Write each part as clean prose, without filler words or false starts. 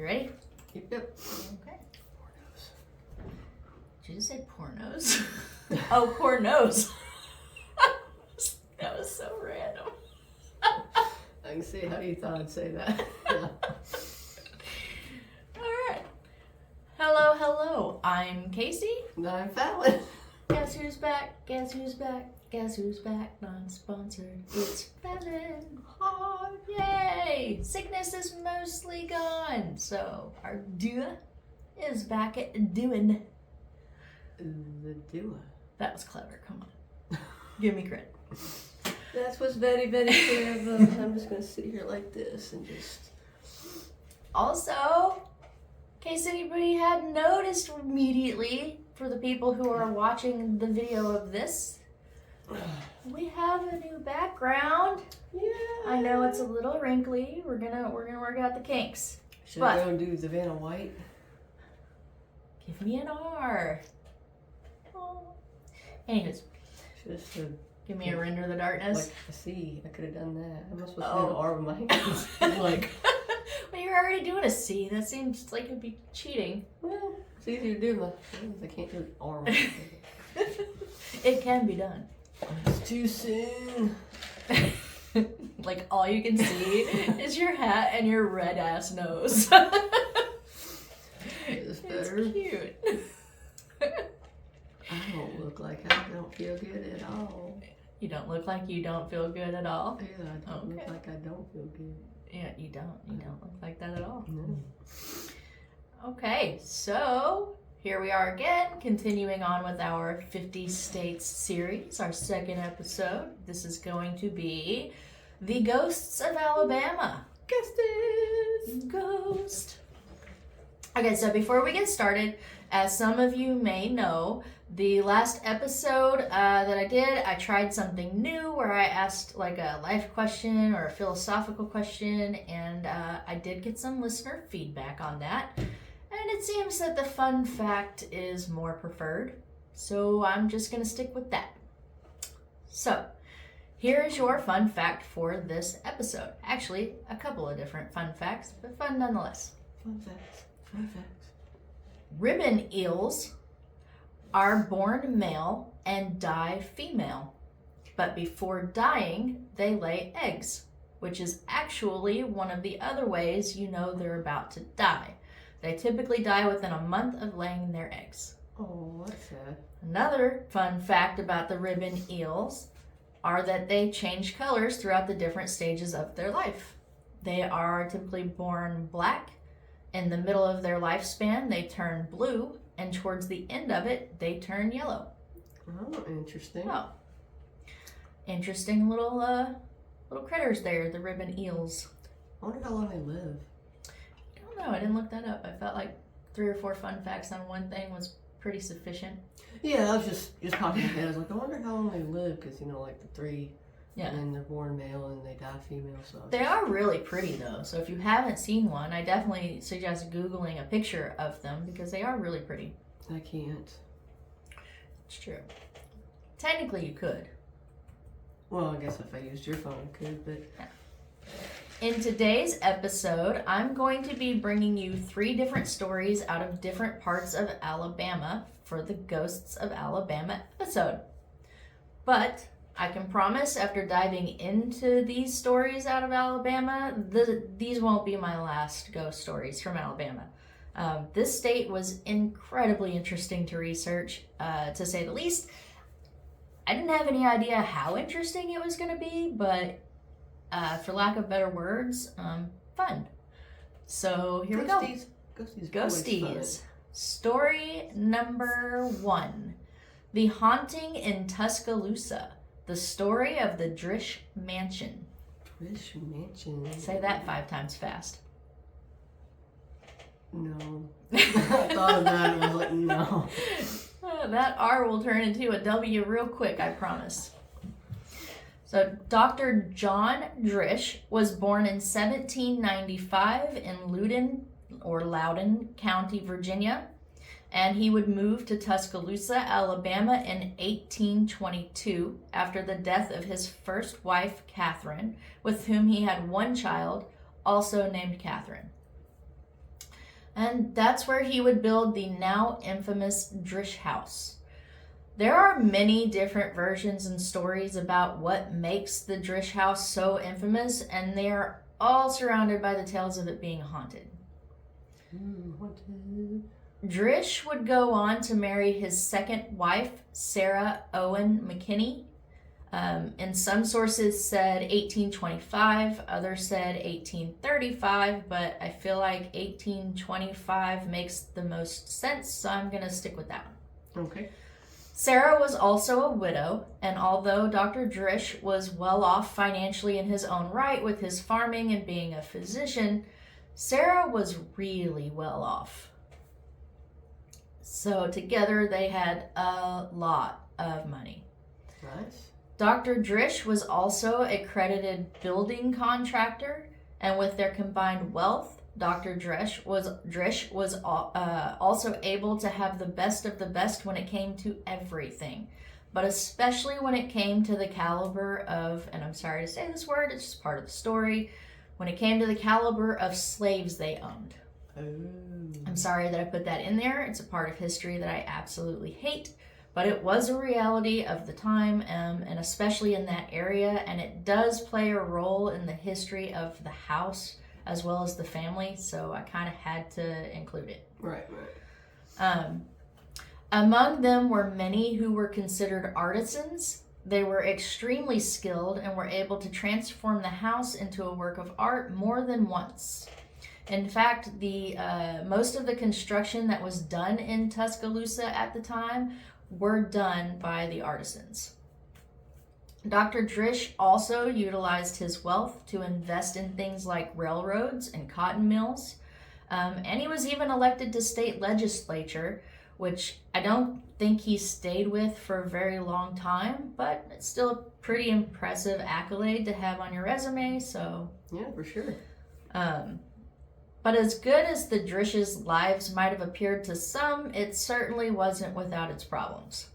you ready? Yep. Okay. Did you just say pornos? Oh, pornos. That was so random. I can see how you thought I'd say that. Yeah. Alright. Hello, hello. I'm Casey. And I'm Fallon. Guess who's back? Guess who's back? Guess who's back? Non-sponsored. It's Fallon. Oh, yay! Sickness is mostly gone. So our duo is back at doing. The duo. That was clever. Come on. Give me credit. That was very, very clever. I'm just going to sit here like this and just... Also, in case anybody hadn't noticed immediately, for the people who are watching the video of this, we have a new background. Yeah. I know it's a little wrinkly. We're gonna work out the kinks. Should I go and do Savannah White? Give me an R. Oh. Anyways, Should have said, give me a render the darkness. like, a C. I could have done that. I'm not supposed to do an R with my hands. like, well, you're already doing a C. That seems like it'd be cheating. well, it's easier to do with my hands. I can't do an R with my hands. It can be done. It's too soon. Like all you can see is your hat and your red ass nose. It's better. It's cute. I don't look like I don't feel good at all. You don't look like you don't feel good at all. Yeah, I don't look like I don't feel good. Yeah, you don't. You don't look like that at all. No. Okay, so here we are again, continuing on with our 50 States series, our second episode. This is going to be The Ghosts of Alabama. Ghost. Okay, so before we get started, as some of you may know, the last episode that I did, I tried something new where I asked like a life question or a philosophical question, and I did get some listener feedback on that. And it seems that the fun fact is more preferred, so I'm just going to stick with that. So, here is your fun fact for this episode. Actually, a couple of different fun facts, but fun nonetheless. Fun facts. Fun facts. Ribbon eels are born male and die female, but before dying, they lay eggs, which is actually one of the other ways you know they're about to die. They typically die within a month of laying their eggs. Oh, that's sad. Another fun fact about the ribbon eels are that they change colors throughout the different stages of their life. They are typically born black. In the middle of their lifespan, they turn blue, and towards the end of it, they turn yellow. Oh, interesting. Oh, interesting little critters there, the ribbon eels. I wonder how long they live. I don't know. I didn't look that up. I felt like 3 or 4 fun facts on one thing was pretty sufficient. Yeah, I was just popping in my head. I was like, I wonder how long they live, because, you know, like the 3, Yeah. and then they're born male and they die female. So They are really pretty though. So if you haven't seen one, I definitely suggest Googling a picture of them because they are really pretty. I can't. It's true. Technically you could. Well, I guess if I used your phone, I could, but... In today's episode, I'm going to be bringing you 3 different stories out of different parts of Alabama for the Ghosts of Alabama episode. But I can promise after diving into these stories out of Alabama, these won't be my last ghost stories from Alabama. This state was incredibly interesting to research, to say the least. I didn't have any idea how interesting it was going to be, but for lack of better words, fun. So here we go. Ghosties. Story number 1. The Haunting in Tuscaloosa. The story of the Drish Mansion. Drish Mansion. Say that 5 times fast. No. I thought of that and I was like, no. That R will turn into a W real quick, I promise. So, Dr. John Drish was born in 1795 in Loudoun County, Virginia, and he would move to Tuscaloosa, Alabama in 1822 after the death of his first wife, Catherine, with whom he had 1 child, also named Catherine. And that's where he would build the now infamous Drish house. There are many different versions and stories about what makes the Drish house so infamous, and they are all surrounded by the tales of it being haunted. Haunted. Drish would go on to marry his second wife, Sarah Owen McKinney. In some sources said 1825, others said 1835, but I feel like 1825 makes the most sense, so I'm going to stick with that one. Okay. Sarah was also a widow, and although Dr. Drish was well off financially in his own right with his farming and being a physician, Sarah was really well off. So together they had a lot of money. Nice. Dr. Drish was also a credited building contractor, and with their combined wealth, Dr. Drish was also able to have the best of the best when it came to everything, but especially when it came to the caliber of, and I'm sorry to say this word, it's just part of the story, when it came to the caliber of slaves they owned. Oh. I'm sorry that I put that in there. It's a part of history that I absolutely hate, but it was a reality of the time, and especially in that area, and it does play a role in the history of the house as well as the family, so I kind of had to include it. Right. Among them were many who were considered artisans. They were extremely skilled and were able to transform the house into a work of art more than once. In fact, most of the construction that was done in Tuscaloosa at the time were done by the artisans. Dr. Drish also utilized his wealth to invest in things like railroads and cotton mills, and he was even elected to state legislature, which I don't think he stayed with for a very long time, but it's still a pretty impressive accolade to have on your resume, so... Yeah, for sure. But as good as the Drish's lives might have appeared to some, it certainly wasn't without its problems.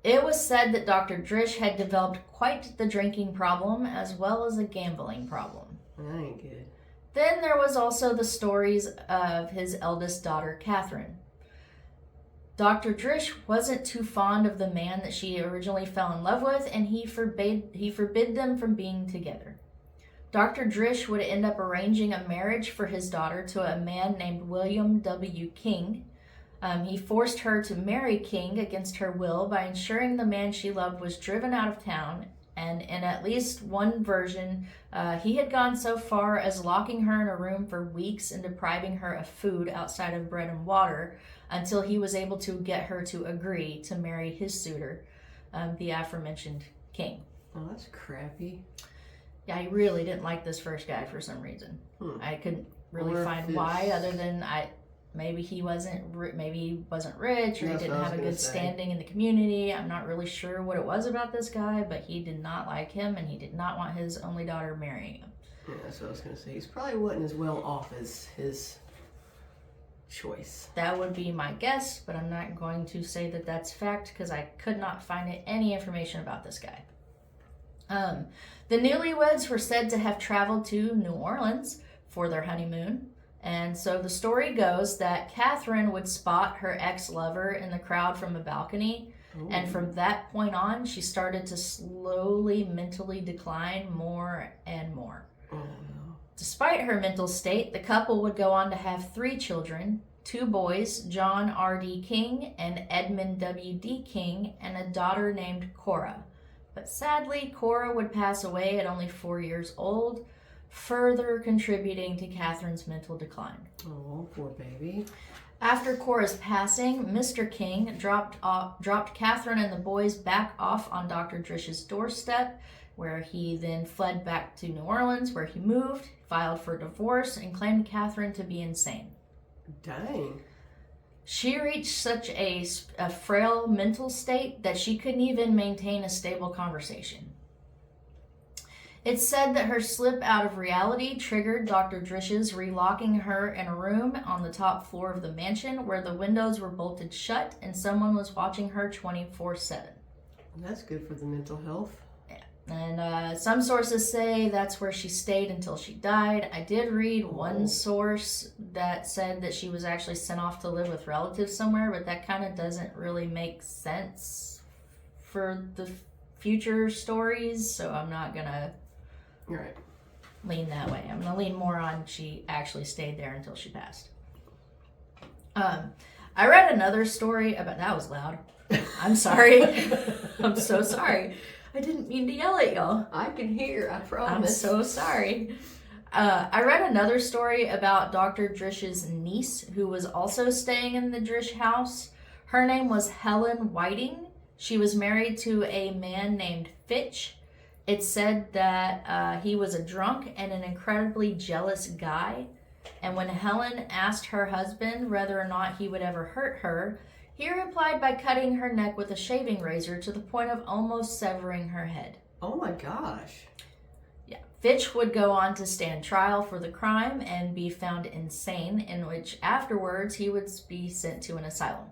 It was said that Dr. Drish had developed quite the drinking problem as well as a gambling problem. That ain't good. Then there was also the stories of his eldest daughter, Catherine. Dr. Drish wasn't too fond of the man that she originally fell in love with, and he forbid them from being together. Dr. Drish would end up arranging a marriage for his daughter to a man named William W. King. He forced her to marry King against her will by ensuring the man she loved was driven out of town, and in at least one version, he had gone so far as locking her in a room for weeks and depriving her of food outside of bread and water until he was able to get her to agree to marry his suitor, the aforementioned King. Oh, that's crappy. Yeah, I really didn't like this first guy for some reason. I couldn't really find why, other than maybe he wasn't rich, or he didn't have a good standing in the community. I'm not really sure what it was about this guy, but he did not like him, and he did not want his only daughter marrying him. Yeah, that's what I was going to say. He's probably wasn't as well off as his choice. That would be my guess, but I'm not going to say that that's fact because I could not find any information about this guy. The newlyweds were said to have traveled to New Orleans for their honeymoon. And so the story goes that Catherine would spot her ex-lover in the crowd from a balcony. Ooh. And from that point on, she started to slowly mentally decline more and more. Oh, no. Despite her mental state, the couple would go on to have 3 children, 2 boys, John R.D. King and Edmund W.D. King, and a daughter named Cora. But sadly, Cora would pass away at only 4 years old, further contributing to Catherine's mental decline. Oh, poor baby. After Cora's passing, Mr. King dropped Catherine and the boys back off on Dr. Drish's doorstep, where he then fled back to New Orleans, where he moved, filed for divorce, and claimed Catherine to be insane. Dang. She reached such a frail mental state that she couldn't even maintain a stable conversation. It's said that her slip out of reality triggered Dr. Drish's relocking her in a room on the top floor of the mansion where the windows were bolted shut and someone was watching her 24/7. That's good for the mental health. Yeah, And some sources say that's where she stayed until she died. I did read one source that said that she was actually sent off to live with relatives somewhere, but that kind of doesn't really make sense for the future stories, so I'm not gonna lean that way. I'm gonna lean more on she actually stayed there until she passed. I read another story about, that was loud. I'm sorry. I'm so sorry. I didn't mean to yell at y'all. I can hear, I promise. I'm so sorry. I read another story about Dr. Drish's niece, who was also staying in the Drish house. Her name was Helen Whiting. She was married to a man named Fitch. It said that he was a drunk and an incredibly jealous guy. And when Helen asked her husband whether or not he would ever hurt her, he replied by cutting her neck with a shaving razor to the point of almost severing her head. Oh my gosh. Yeah. Fitch would go on to stand trial for the crime and be found insane, in which afterwards he would be sent to an asylum.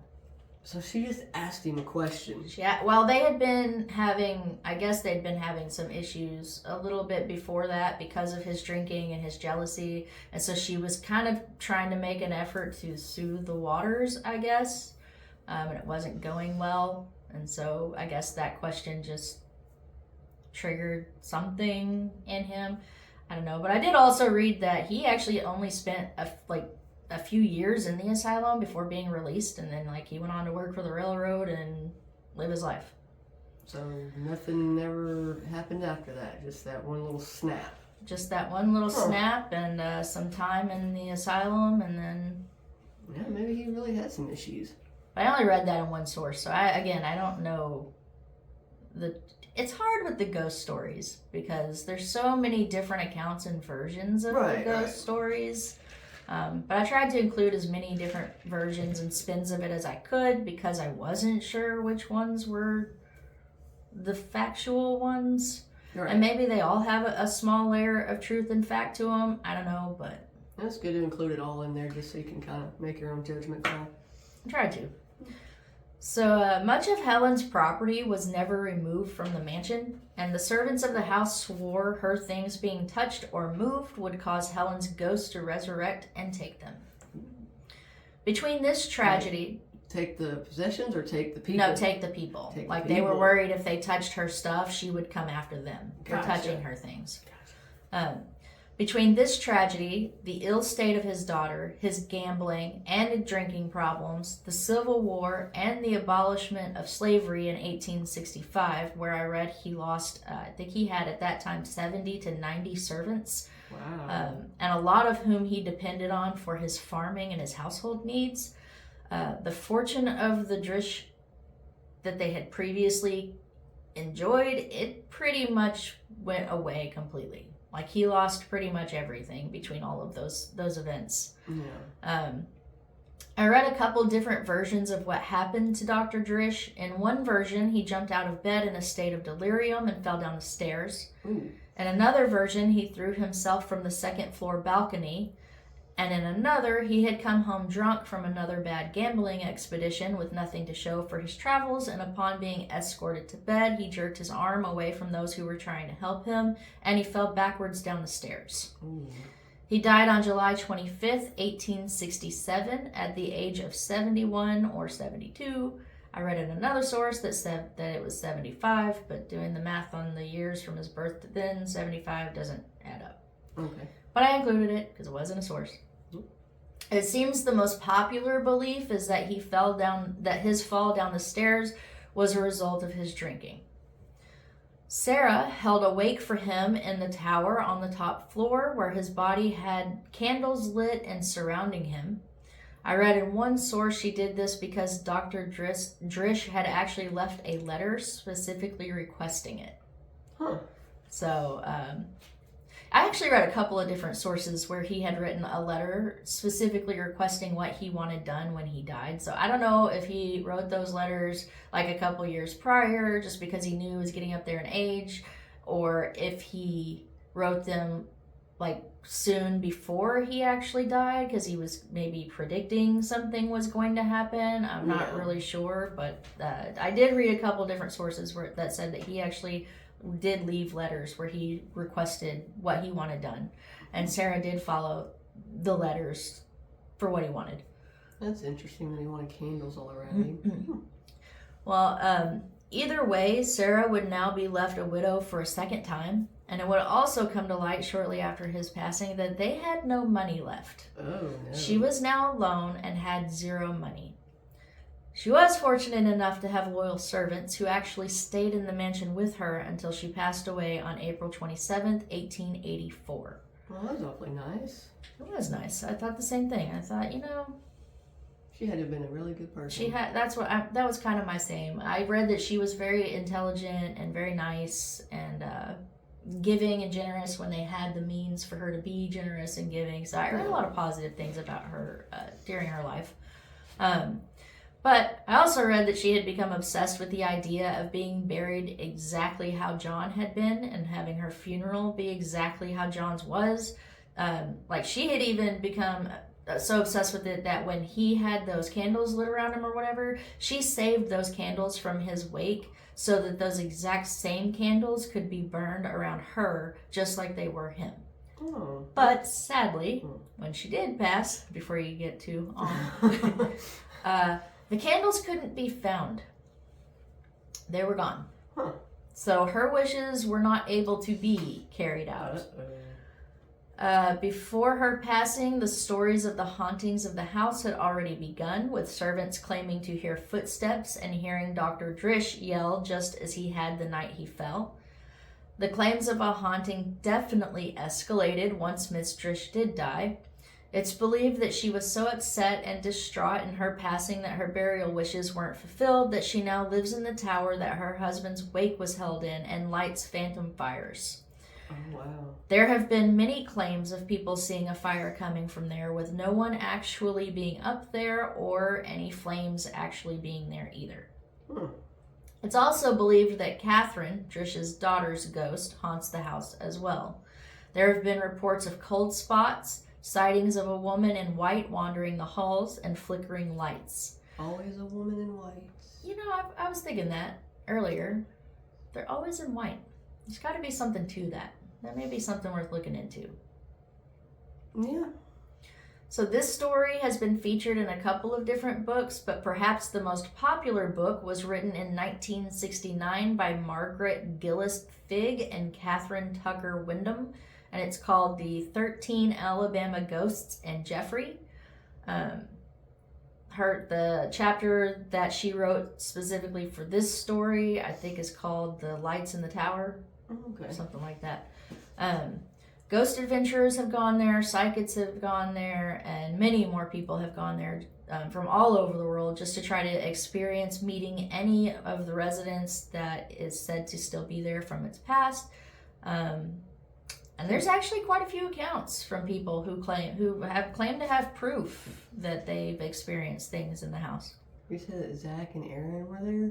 So she just asked him a question. Yeah, well, they had been having, I guess they'd been having some issues a little bit before that because of his drinking and his jealousy. And so she was kind of trying to make an effort to soothe the waters, I guess. And it wasn't going well. And so I guess that question just triggered something in him. I don't know. But I did also read that he actually only spent a few years in the asylum before being released, and then he went on to work for the railroad and live his life. So nothing ever happened after that, just that one little snap. Just that one little snap and some time in the asylum, and then... Yeah, maybe he really had some issues. But I only read that in one source, so I don't know it's hard with the ghost stories because there's so many different accounts and versions of the ghost stories. But I tried to include as many different versions and spins of it as I could because I wasn't sure which ones were the factual ones. Right. And maybe they all have a small layer of truth and fact to them. I don't know, but... It's good to include it all in there just so you can kind of make your own judgment call. I tried to. So much of Helen's property was never removed from the mansion, and the servants of the house swore her things being touched or moved would cause Helen's ghost to resurrect and take them. Between this tragedy... Take the possessions or take the people? No, take the people. They were worried if they touched her stuff, she would come after them for touching her things. Between this tragedy, the ill state of his daughter, his gambling and drinking problems, the Civil War, and the abolishment of slavery in 1865, where I read he lost, I think he had at that time 70 to 90 servants. Wow. And a lot of whom he depended on for his farming and his household needs. The fortune of the Drish that they had previously enjoyed, it pretty much went away completely. He lost pretty much everything between all of those events. Yeah. I read a couple different versions of what happened to Dr. Drish. In one version, he jumped out of bed in a state of delirium and fell down the stairs. Ooh. In another version, he threw himself from the second floor balcony. And in another, he had come home drunk from another bad gambling expedition with nothing to show for his travels, and upon being escorted to bed, he jerked his arm away from those who were trying to help him, and he fell backwards down the stairs. Ooh. He died on July 25th, 1867, at the age of 71 or 72. I read in another source that said that it was 75, but doing the math on the years from his birth to then, 75 doesn't add up. Okay. But I included it because it wasn't a source. It seems the most popular belief is that his fall down the stairs was a result of his drinking. Sarah held a wake for him in the tower on the top floor where his body had candles lit and surrounding him. I read in one source she did this because Dr. Drish had actually left a letter specifically requesting it. Huh. So, I actually read a couple of different sources where he had written a letter specifically requesting what he wanted done when he died. So I don't know if he wrote those letters a couple years prior just because he knew he was getting up there in age, or if he wrote them soon before he actually died because he was maybe predicting something was going to happen. I'm not really sure, but I did read a couple different sources that said that he actually did leave letters where he requested what he wanted done. And Sarah did follow the letters for what he wanted. That's interesting that he wanted candles all around him. Well, either way, Sarah would now be left a widow for a second time. And it would also come to light shortly after his passing that they had no money left. Oh, no. She was now alone and had zero money. She was fortunate enough to have loyal servants who actually stayed in the mansion with her until she passed away on April 27th, 1884. Well, that was awfully nice. It was nice. I thought the same thing. I thought, she had to have been a really good person. that was kind of my same. I read that she was very intelligent and very nice and giving and generous when they had the means for her to be generous and giving. So I read a lot of positive things about her during her life. But I also read that she had become obsessed with the idea of being buried exactly how John had been and having her funeral be exactly how John's was. Like she had even become so obsessed with it that when he had those candles lit around him or whatever, she saved those candles from his wake so that those exact same candles could be burned around her just like they were him. Oh. But sadly, when she did pass, before you get too on, the candles couldn't be found. They were gone. Huh. So her wishes were not able to be carried out. Before her passing, the stories of the hauntings of the house had already begun, with servants claiming to hear footsteps and hearing Dr. Drish yell just as he had the night he fell. The claims of a haunting definitely escalated once Miss Drish did die. It's believed that she was so upset and distraught in her passing that her burial wishes weren't fulfilled, that she now lives in the tower that her husband's wake was held in and lights phantom fires. Oh, wow. There have been many claims of people seeing a fire coming from there, with no one actually being up there or any flames actually being there either. It's also believed that Catherine, Drish's daughter's ghost, haunts the house as well. There have been reports of cold spots, sightings of a woman in white wandering the halls, and flickering lights. Always a woman in white. I was thinking that earlier. They're always in white. There's got to be something to that. That may be something worth looking into. Yeah. So this story has been featured in a couple of different books, but perhaps the most popular book was written in 1969 by Margaret Gillis Figg and Catherine Tucker Wyndham, and it's called The 13 Alabama Ghosts and Jeffrey. The chapter that she wrote specifically for this story, I think, is called The Lights in the Tower, or something like that. Ghost adventurers have gone there, psychics have gone there, and many more people have gone there from all over the world just to try to experience meeting any of the residents that is said to still be there from its past. And there's actually quite a few accounts from people who have claimed to have proof that they've experienced things in the house. You said that Zach and Aaron were there?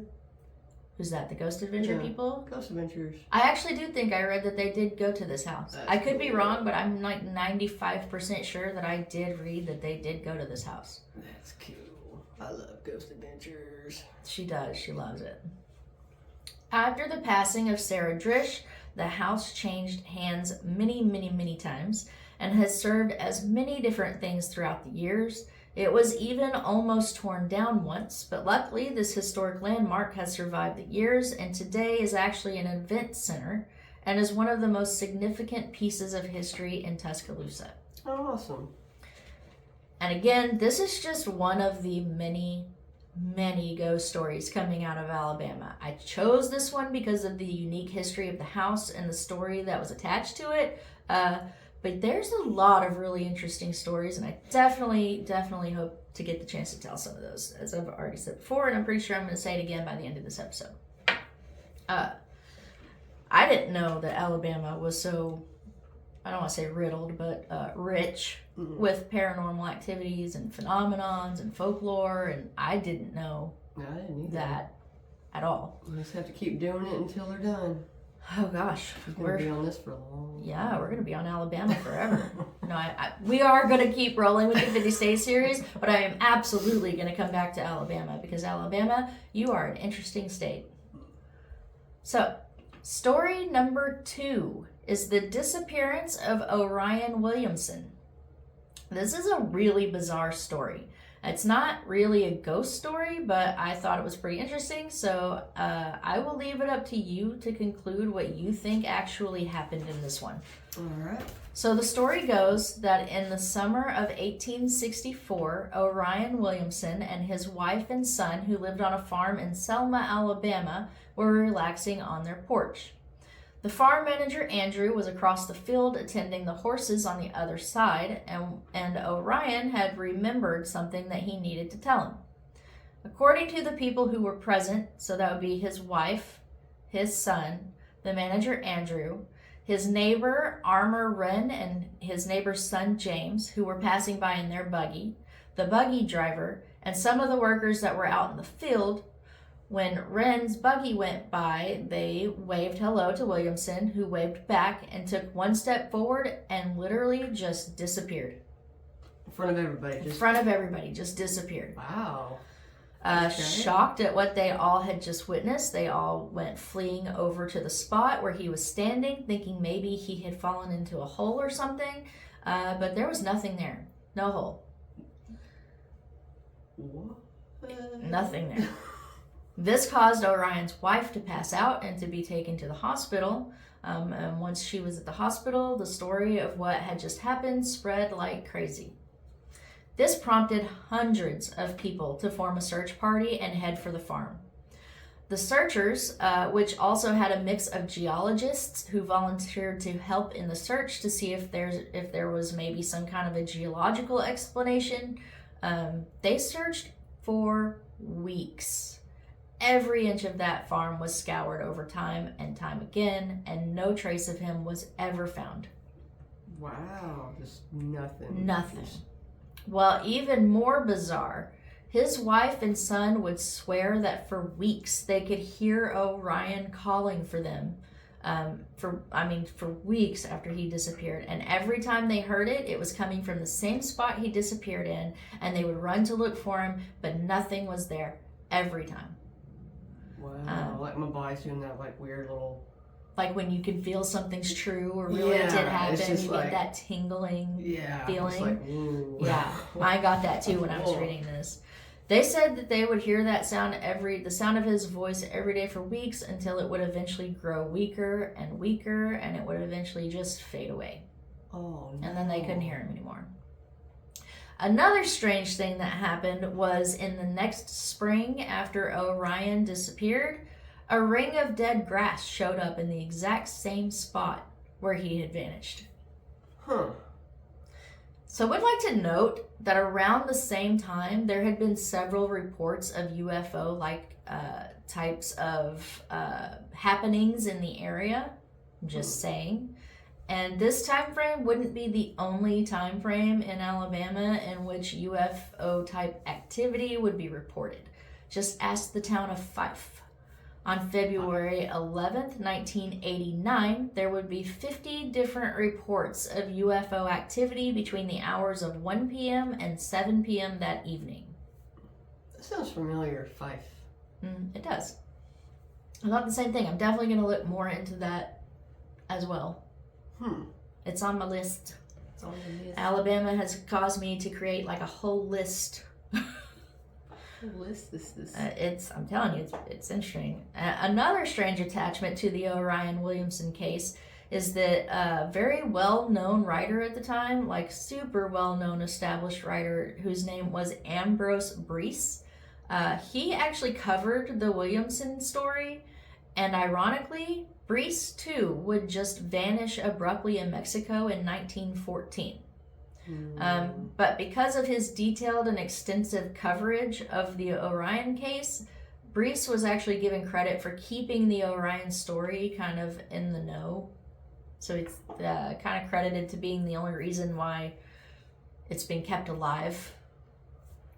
Who's that, the Ghost Adventure people? Ghost Adventures. I actually do think I read that they did go to this house. That's I could cool. be wrong, but I'm like 95% sure that I did read that they did go to this house. That's cool. I love Ghost Adventures. She does. She loves it. After the passing of Sarah Drish, the house changed hands many, many, many times and has served as many different things throughout the years. It was even almost torn down once, but luckily this historic landmark has survived the years and today is actually an event center and is one of the most significant pieces of history in Tuscaloosa. Awesome. And again, this is just one of the many ghost stories coming out of Alabama. I chose this one because of the unique history of the house and the story that was attached to it. But there's a lot of really interesting stories, and I definitely hope to get the chance to tell some of those, as I've already said before, and I'm pretty sure I'm going to say it again by the end of this episode. I didn't know that Alabama was so, I don't want to say riddled, but rich with paranormal activities and phenomenons and folklore, and I didn't know that at all. You just have to keep doing it until they're done. Oh gosh, we're going to be on this for a long time. Yeah, we're going to be on Alabama forever. No, we are going to keep rolling with the 50 State series, but I am absolutely going to come back to Alabama because Alabama, you are an interesting state. So, Story number 2 is the disappearance of Orion Williamson. This is a really bizarre story. It's not really a ghost story, but I thought it was pretty interesting, so I will leave it up to you to conclude what you think actually happened in this one. All right. So the story goes that in the summer of 1864, Orion Williamson and his wife and son, who lived on a farm in Selma, Alabama, were relaxing on their porch. The farm manager, Andrew, was across the field attending the horses on the other side, and Orion had remembered something that he needed to tell him. According to the people who were present, so that would be his wife, his son, the manager, Andrew, his neighbor, Armour Wren, and his neighbor's son, James, who were passing by in their buggy, the buggy driver, and some of the workers that were out in the field. When Wren's buggy went by, they waved hello to Williamson, who waved back and took one step forward and literally just disappeared. In front of everybody. In front of everybody, just disappeared. Wow. Shocked at what they all had just witnessed, they all went fleeing over to the spot where he was standing, thinking maybe he had fallen into a hole or something, but there was nothing there. No hole. What? Nothing there. This caused Orion's wife to pass out and to be taken to the hospital. And once she was at the hospital, the story of what had just happened spread like crazy. This prompted hundreds of people to form a search party and head for the farm. The searchers, which also had a mix of geologists who volunteered to help in the search to see if there was maybe some kind of a geological explanation, they searched for weeks. Every inch of that farm was scoured over time and time again, and no trace of him was ever found. Wow, just nothing. Nothing. Well, even more bizarre, his wife and son would swear that for weeks they could hear Orion calling for them. For weeks after he disappeared. And every time they heard it, it was coming from the same spot he disappeared in, and they would run to look for him, but nothing was there every time. Wow, like my body's doing that like weird little... Like when you can feel something's true or really it did happen, you get that tingling feeling. It's like, ooh. Yeah, I got that too when I was reading this. They said that they would hear that sound the sound of his voice every day for weeks until it would eventually grow weaker and weaker, and it would eventually just fade away. Oh, no. And then they couldn't hear him anymore. Another strange thing that happened was in the next spring after Orion disappeared, a ring of dead grass showed up in the exact same spot where he had vanished. Huh. So we'd like to note that around the same time, there had been several reports of UFO-like types of happenings in the area. Just saying. And this time frame wouldn't be the only time frame in Alabama in which UFO-type activity would be reported. Just ask the town of Fife. On February 11th, 1989, there would be 50 different reports of UFO activity between the hours of 1 p.m. and 7 p.m. that evening. That sounds familiar, Fife. It does. I thought the same thing. I'm definitely going to look more into that as well. It's on my list. It's on the list. Alabama has caused me to create like a whole list. I'm telling you, it's interesting. Another strange attachment to the Orion Williamson case is that a very well-known writer at the time, like super well-known established writer whose name was Ambrose Bierce, he actually covered the Williamson story, and ironically, Bierce too would just vanish abruptly in Mexico in 1914. But because of his detailed and extensive coverage of the Orion case, Bierce was actually given credit for keeping the Orion story kind of in the know. So it's kind of credited to being the only reason why it's been kept alive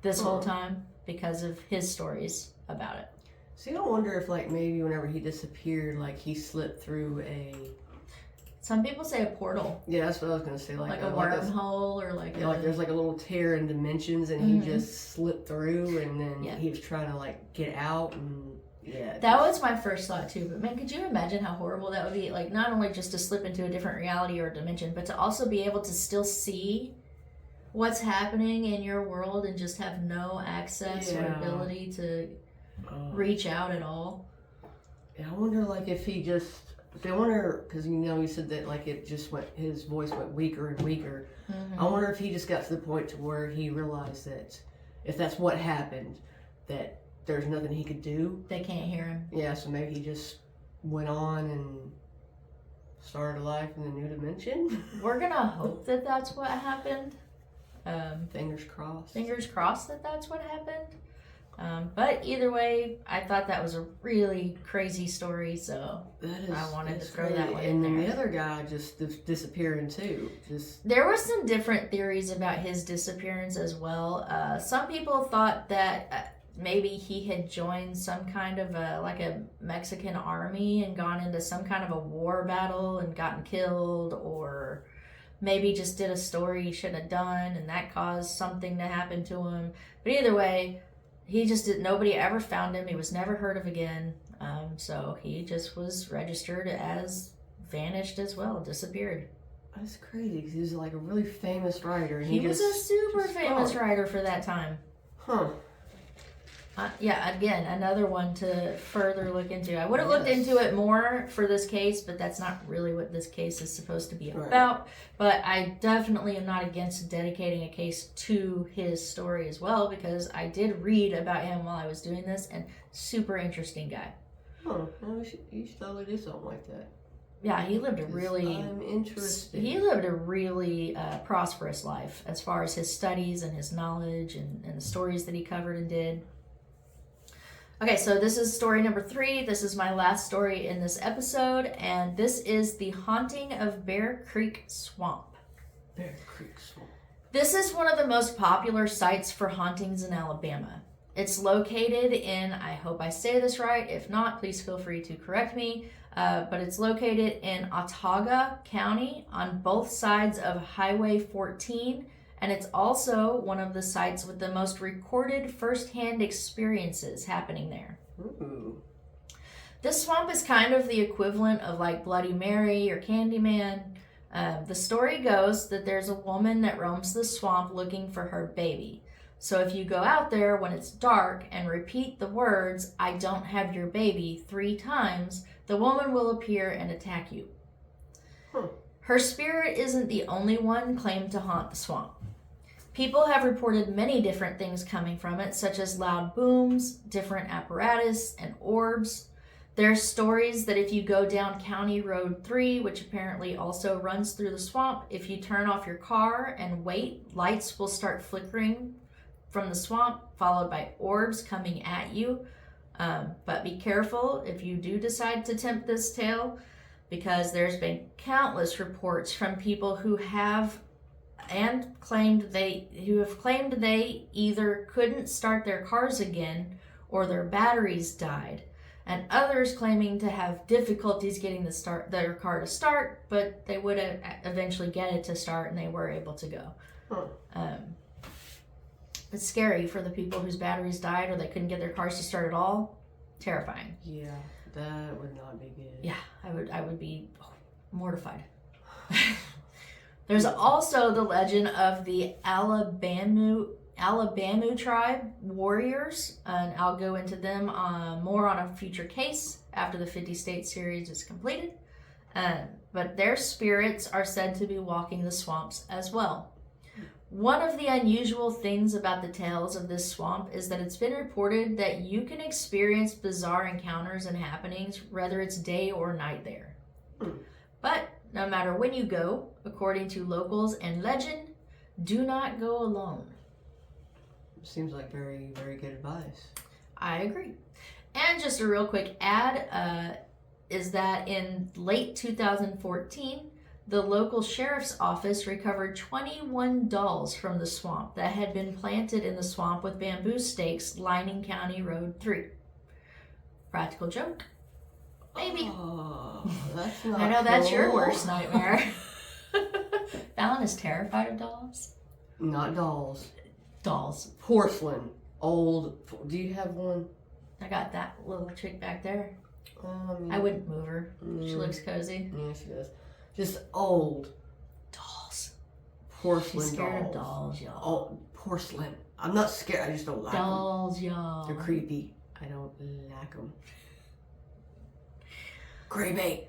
this whole time, because of his stories about it. See, I wonder if like maybe whenever he disappeared, like he slipped through a... Some people say a portal. Yeah, that's what I was going to say. Like a wormhole or like like there's like a little tear in dimensions and he just slipped through and then he was trying to like get out and Yeah. That was my first thought too. But man, could you imagine how horrible that would be? Like, not only just to slip into a different reality or dimension, but to also be able to still see what's happening in your world and just have no access or ability to reach out at all. Yeah, I wonder, like, if he just... I wonder, because, you know, you said that, like, it just went... His voice went weaker and weaker. Mm-hmm. I wonder if he just got to the point to where he realized that if that's what happened, that there's nothing he could do. They can't hear him. Yeah, so maybe he just went on and started a life in a new dimension. We're gonna hope that that's what happened. Fingers crossed. Fingers crossed that that's what happened. But either way, I thought that was a really crazy story, so I wanted to throw that one in there. And then the other guy just disappearing too. There were some different theories about his disappearance as well. Some people thought that maybe he had joined some kind of a Mexican army and gone into some kind of a war battle and gotten killed, or maybe just did a story he shouldn't have done and that caused something to happen to him. But either way, he just did. Nobody ever found him. He was never heard of again. So he just was registered as vanished as well, disappeared. That's crazy because he was like a really famous writer. And he was a super famous writer for that time. Huh. Yeah, again, another one to further look into. I would have looked into it more for this case, but that's not really what this case is supposed to be about. But I definitely am not against dedicating a case to his story as well, because I did read about him while I was doing this, and super interesting guy. Huh. Well, you should totally do something like that. Yeah, he lived a really... I'm interested. He lived a really prosperous life as far as his studies and his knowledge and the stories that he covered and did. Okay, so this is story number 3. This is my last story in this episode, and this is The Haunting of Bear Creek Swamp. Bear Creek Swamp. This is one of the most popular sites for hauntings in Alabama. It's located in, I hope I say this right, if not, please feel free to correct me, but it's located in Autauga County on both sides of Highway 14, and it's also one of the sites with the most recorded first-hand experiences happening there. Ooh. This swamp is kind of the equivalent of like Bloody Mary or Candyman. The story goes that there's a woman that roams the swamp looking for her baby. So if you go out there when it's dark and repeat the words, "I don't have your baby," 3 times, the woman will appear and attack you. Her spirit isn't the only one claimed to haunt the swamp. People have reported many different things coming from it, such as loud booms, different apparatus, and orbs. There's stories that if you go down County Road 3, which apparently also runs through the swamp, if you turn off your car and wait, lights will start flickering from the swamp, followed by orbs coming at you. But be careful if you do decide to tempt this tale, because there's been countless reports from people who have claimed they either couldn't start their cars again or their batteries died, and others claiming to have difficulties getting their car to start, but they would eventually get it to start and they were able to go. It's scary for the people whose batteries died or they couldn't get their cars to start at all. Terrifying. Yeah, that would not be good. Yeah, I would be mortified. There's also the legend of the Alabama tribe warriors, and I'll go into them more on a future case after the 50 state series is completed. But their spirits are said to be walking the swamps as well. One of the unusual things about the tales of this swamp is that it's been reported that you can experience bizarre encounters and happenings, whether it's day or night there. But no matter when you go, according to locals and legend, do not go alone. Seems like very, very good advice. I agree. And just a real quick ad is that in late 2014, the local sheriff's office recovered 21 dolls from the swamp that had been planted in the swamp with bamboo stakes lining County Road 3. Practical joke? Maybe. Oh, that's not I know that's cool. your worst nightmare. Fallon is terrified of dolls. Not dolls. Dolls. Porcelain. Old. Do you have one? I got that little chick back there. I wouldn't move her. She looks cozy. Yeah, she does. Just old Dolls. porcelain She's scared of dolls. dolls, y'all. Oh, porcelain. I'm not scared. I just don't like Dolls, them. y'all. They're creepy. I don't like them. Creepy.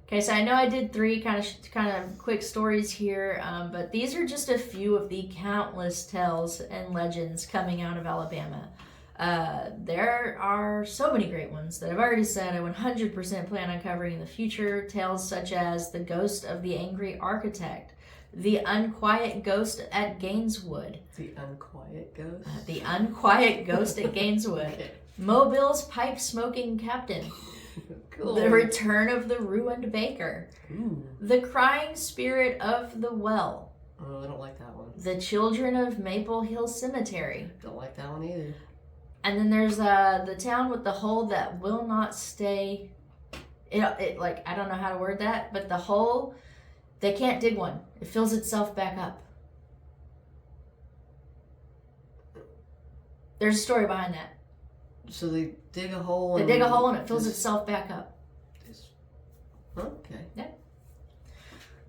Okay, so I know I did 3 kind of quick stories here, but these are just a few of the countless tales and legends coming out of Alabama. There are so many great ones that I've already said I 100% plan on covering in the future. Tales such as the ghost of the angry architect, the unquiet ghost at Gaineswood. The unquiet ghost? The unquiet ghost at Gaineswood. Okay. Mobile's pipe-smoking captain. Cool. The return of the ruined baker. Ooh. The crying spirit of the well. Oh, I don't like that one. The children of Maple Hill Cemetery. Don't like that one either. And then there's the town with the hole that will not stay. It like, I don't know how to word that, but the hole, they can't dig one. It fills itself back up. There's a story behind that. So they dig a hole. They dig a hole and it fills itself back up. Okay. Yeah.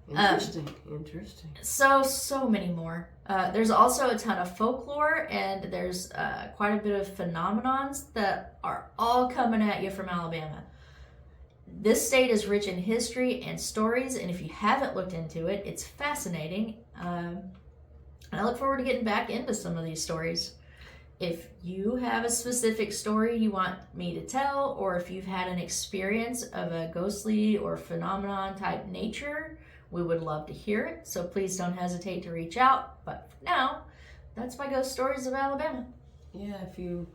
Interesting. Interesting. So many more. There's also a ton of folklore, and there's quite a bit of phenomenons that are all coming at you from Alabama. This state is rich in history and stories, and if you haven't looked into it, it's fascinating. And I look forward to getting back into some of these stories. If you have a specific story you want me to tell, or if you've had an experience of a ghostly or phenomenon type nature, we would love to hear it. So please don't hesitate to reach out. But for now, that's my ghost stories of Alabama. Yeah, if you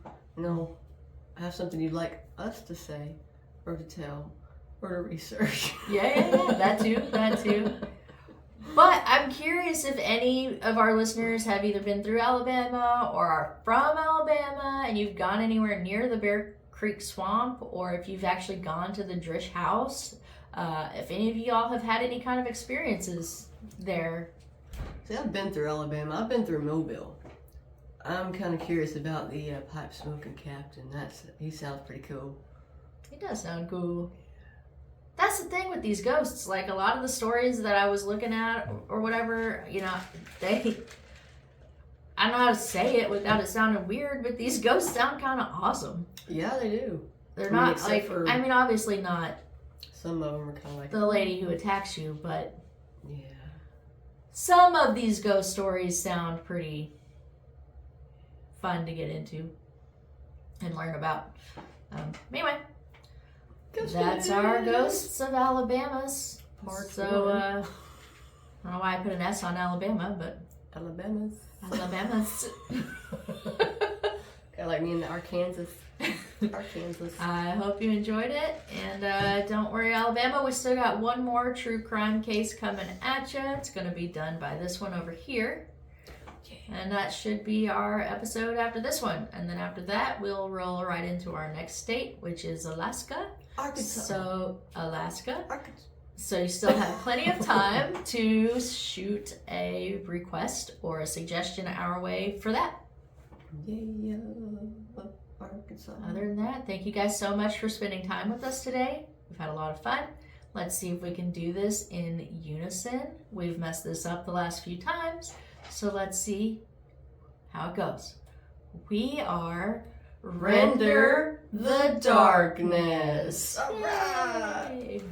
have something you'd like us to say, or to tell, or to research. Yeah, that too. But I'm curious if any of our listeners have either been through Alabama or are from Alabama and you've gone anywhere near the Bear Creek Swamp, or if you've actually gone to the Drish house. If any of y'all have had any kind of experiences there. See, I've been through Alabama. I've been through Mobile. I'm kind of curious about the pipe smoking captain. He sounds pretty cool. He does sound cool. That's the thing with these ghosts. Like, a lot of the stories that I was looking at or whatever, I don't know how to say it without it sounding weird, but these ghosts sound kind of awesome. Yeah, they do. They're not like, obviously not some of them are kind of like the lady who attacks you, but yeah, some of these ghost stories sound pretty fun to get into and learn about. Anyway, that's our Ghosts of Alabama's. So, I don't know why I put an S on Alabama, but Alabama's. Kind of like me in the Arkansas. I hope you enjoyed it, and don't worry, Alabama, we still got one more true crime case coming at you. It's going to be done by this one over here, and that should be our episode after this one. And then after that, we'll roll right into our next state, which is Alaska. Arkansas. So Alaska. Arkansas. So you still have plenty of time to shoot a request or a suggestion our way for that. Yeah, Arkansas. Other than that, thank you guys so much for spending time with us today. We've had a lot of fun. Let's see if we can do this in unison. We've messed this up the last few times, so let's see how it goes. We are Render the Darkness. All right. Yay.